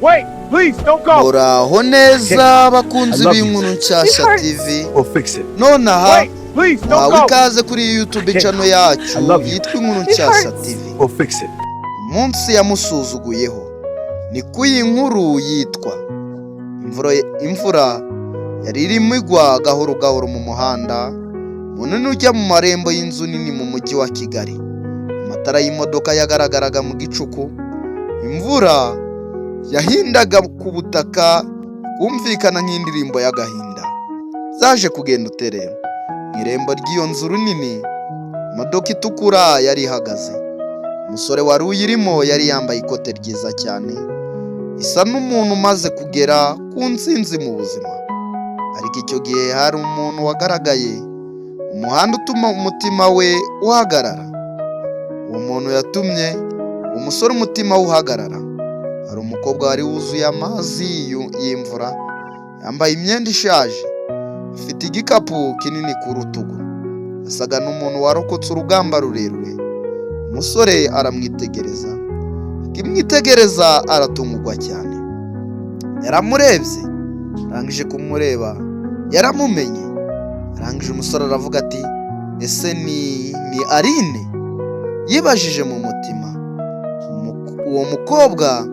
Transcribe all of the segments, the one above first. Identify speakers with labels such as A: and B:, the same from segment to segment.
A: Wait, please don't go.
B: Muraho neza bakunzi b'inkuru nshyashya TV. Nonaha
A: Wait, please don't
B: wawe
A: go.
B: ikaze kuri YouTube channel yacu yitwa Inkuru Nshyashya TV. Umunsi yamusuzuguyeho ni ku inkuru yitwa imvura yari irimo igwa gahoro gahoro mu muhanda munini ujya mu marembo y'inzu nini mu mujyi wa Kigali. Amatara y'imodoka yagaragaraga mu gicuku. Imvura yahindaga ku butaka kumvikana nk'indirimbo y'agahinda zaje kugenda uterera. Irembo ry'iyo nzu runini imodoka itukura yari ihagaze. Umusore wari uyirimo yari yambaye ikote ryiza cyane, isa n'umuntu umaze kugera ku nsinzi mu buzima. Ariko icyo gihe hari umuntu wagaragaye umuhanda utuma umutima we uhagarara. Uwo muntu yatumye umusore umutima uhagarara. Hari umukobwa wari wuzuye amazi y'imvura, yambaye imyenda ishaje, afite igikapu kinini ku rutugu, asaga n'umuntu warokotse urugamba rurerure. Umusore aramwitegereza, akimwitegereza aratungurwa cyane. Yaramurebye, arangije kumureba yaramumenye. Arangije umusore aravuga ati, ese ni Aline? Yibajije mu mutima. Uwo mukobwa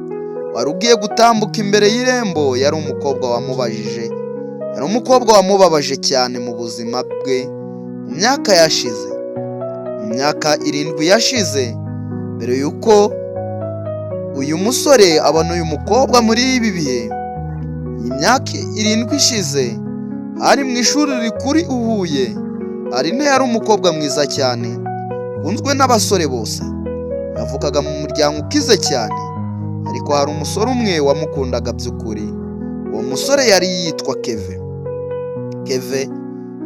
B: wari ugiye gutambuka imbere y'irembo yari umukobwa wamubajije, yari umukobwa wamubabaje cyane mu buzima bwe mu myaka yashize. Mu myaka 7 yashize, mbere yuko uyu musore abona uyu mukobwa muri ibi bihe, imyaka 7 ishize, ari mu ishuri rikuri Huye. Aline yari umukobwa mwiza cyane, ukunzwe n'abasore bose. Yavukaga mu muryango ukize cyane, ariko hari umusore umwe wamukundaga by'ukuri. Uwo musore yari yitwa Keve. Keve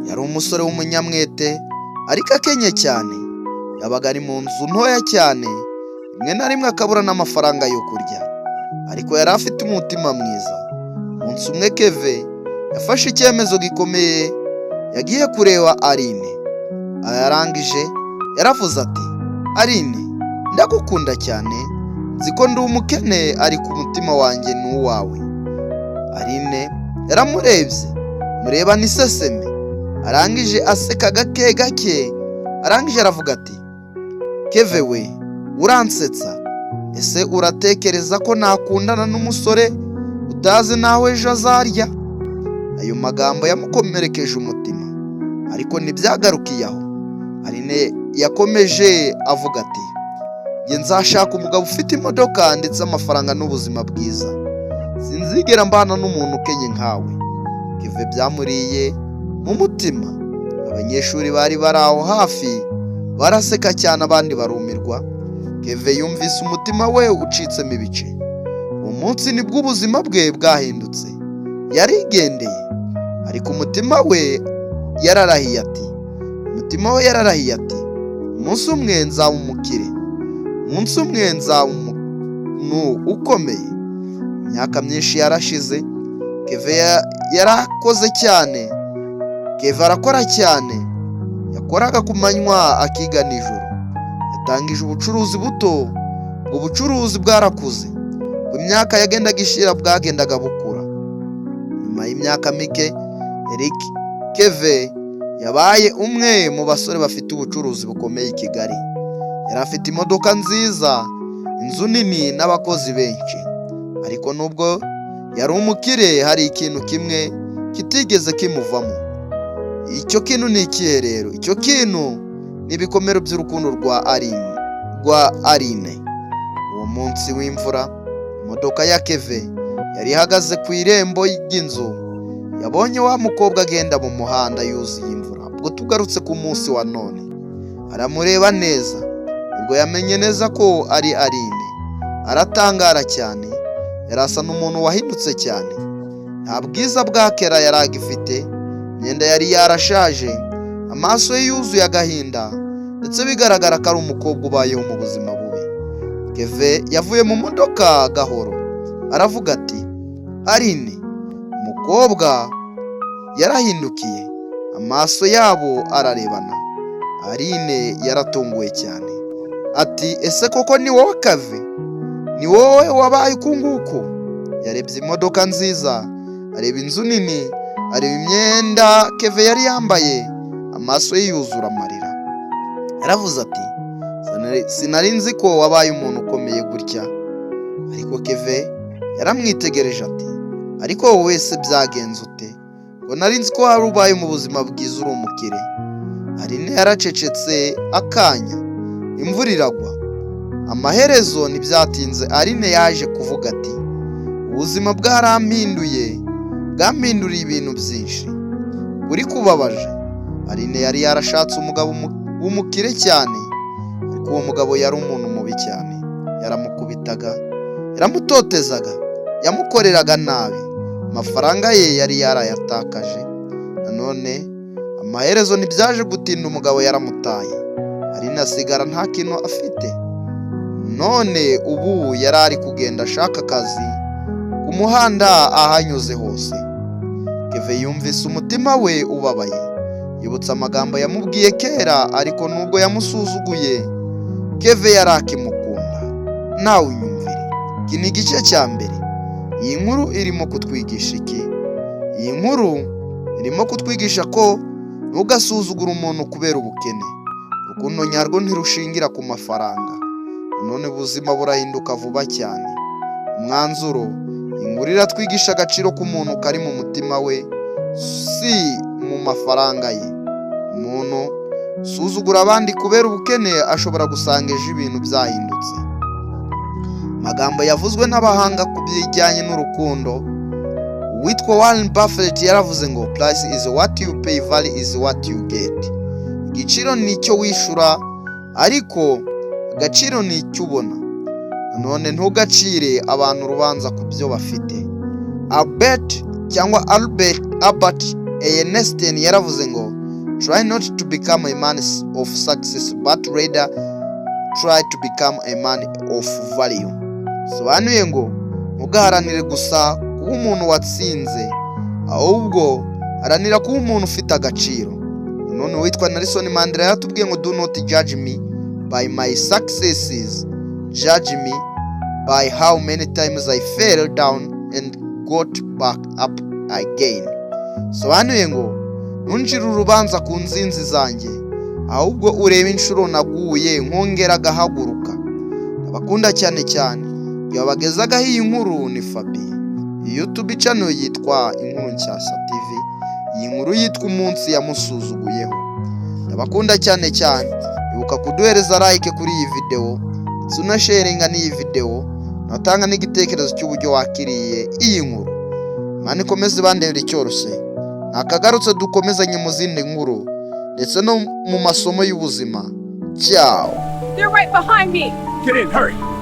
B: yari umusore w'umunyamwete ariko akenye cyane. Yabaga ari mu nzu ntoya cyane, rimwe na rimwe akabura n'amafaranga yo kurya, ariko yari afite umutima mwiza. Umunsi umwe Keve yafashe icyemezo gikomeye, yagiye kureba Aline. Yarangije yaravuze ati, Aline, ndagukunda cyane, nzi ko ndi umukene ariko umutima wanjye ni uwawe. Aline yaramurebye, mureba n'iseseme, arangije aseka gake gake. Arangije aravuga ati, Keve we, uransetsa? Ese uratekereza ko nakundana n'umusore utazi nawe ejo azarya? Ayo magambo yamukomerekeje umutima, ariko ntibyagarukiye aho. Aline yakomeje avuga ati, njye nzashaka umugabo ufite imodoka ndetse amafaranga n'ubuzima bwiza, sinzigera mbana n'umuntu ukenye nkawe. Keve byamuriye mu mutima. Abanyeshuri bari bari aho hafi baraseka cyane, abandi barumirwa. Keve yumvise umutima we ucitsemo ibice. Uwo munsi nibwo ubuzima bwe bwahindutse. Yarigendeye, ariko umutima we yararahiye ati, umunsi umwe nzaba umukire, umunsi umwe nzaba umuntu ukomeye. Imyaka myinshi yarashize. Keve yarakoze cyane. Keve arakora cyane, yakoraga ku manywa akiga nijoro. Yatangije ubucuruzi buto. Ubwo bucuruzi bwarakuze. Ku myaka yagendaga ishira bwagendaga bukura. Nyuma y'imyaka mike, Keve yabaye umwe mu basore bafite ubucuruzi bukomeye i Kigali. Yari afite imodoka nziza, inzu nini n'abakozi benshi. Ariko nubwo yari umukire, hari ikintu kimwe kitigeze kimuvamo. Icyo kintu ni ikihe rero? Icyo kintu ni ibikomero by'urukundo rwa Aline. Uwo munsi w'imvura, imodoka ya Keve yari ihagaze ku irembo ry'inzu. Yabonye wa mukobwa agenda mu muhanda yuzuye imvura. Ubwo tugarutse ku munsi wa none, aramureba neza. Ubwo yamenye neza ko ari Aline. Aratangara cyane, yarasa n'umuntu wahindutse cyane. Nta bwiza bwa kera yari agifite. Imyenda yari yarashaje, amaso ye yuzuye agahinda, ndetse bigaragara ko ari umukobwa ubayeho mu buzima bubi. Keve yavuye mu modoka gahoro, aravuga ati, Aline. Umukobwa yarahindukiye, amaso yabo ararebana. Aline yaratunguwe cyane, ati, ese koko ni wowe Keve? Ni wowe wabaye uku nguku? yarebye imodoka nziza, areba inzu nini, areba imyenda Keve yari yambaye, amaso ye yuzura amarira. Yaravuze ati, sinari nzi ko wabaye umuntu ukomeye gutya. Ariko Keve yaramwitegereje ati, ariko wowe wese byagenze ute? Ngo nari nzi ko wari ubaye mu buzima bwiza uri umukire. Aline yaracecetse akanya, imvura iragwa. Amaherezo ntibyatinze Aline yaje kuvuga ati, ubuzima bwarampinduye, bwampinduriye ibintu byinshi. Uri kubabaje. Aline yari yarashatse umugabo w'umukire cyane, ariko uwo mugabo yari umuntu mubi cyane. Yaramukubitaga, yaramutotezaga, yamukoreraga nabi. Amafaranga ye yari yarayatakaje. Nanone amaherezo ntibyaje gutinda, umugabo yaramutaye. Aline asigara nta kintu afite. None ubu yari ari kugenda ashaka akazi ku muhanda ahanyuze hose. Keve yumvise umutima we ubabaye, yibutsa amagambo yamubwiye kera, ariko nubwo yamusuzuguye, Keve yari akimukunda. Nawe unyumvire, iki ni igice cya mbere. Iyi nkuru irimo kutwigisha iki? Iyi nkuru irimo kutwigisha ko ntugasuzugure umuntu kubera ubukene. Urukundo nyarwo ntirushingira ku mafaranga. None ubuzima burahinduka vuba cyane. Umwanzuro, inkuru iratwigisha agaciro k'umuntu kari mu mutima we, si mu mafaranga ye. Umuntu usuzugura abandi kubera ubukene ashobora gusanga ejo ibintu byahindutse. Amagambo yavuzwe n'abahanga ku bijyanye n'urukundo, uwitwa Warren Buffett yaravuze ngo, price is what you pay, value is what you get. Igiciro ni icyo wishyura, ariko agaciro ni icyo ubona. None ntugacire abantu urubanza ku byo bafite. Albert Einstein yaravuze ngo, try not to become a man of success, but rather try to become a man of value. Sobanuye ngo, ntugaharanire gusa kuba umuntu watsinze, ahubwo haranira kuba umuntu ufite agaciro. None witwa Nelson Mandela yatubwiye ngo, do not judge me by my successes, judge me by how many times I fell down and got back up again. Sobanuye ngo, ntuncire urubanza ku nzinzi zanjye, ahubwo urebe inshuro naguye nkongera gahaguruka. Abakunda cyane cyane yabagezagaho iyi nkuru ni Fabi. YouTube channel yitwa Inkuru Nshyashya TV. Iyi nkuru yitwa umunsi yamusuzuguyeho. Abakunda cyane cyane ibuka kuduhereza like kuri iyi video, tunasharinga n'iyi video, natanga n'igitekerezo cy'uburyo wakiriye iyi nkuru. Mani ikomeze bandebera icyoroshye. Nakagarutse dukomezanye mu zindi nkuru ndetse no mu masomo y'ubuzima. Ciao.
C: They're right behind me.
A: Get in, hurry.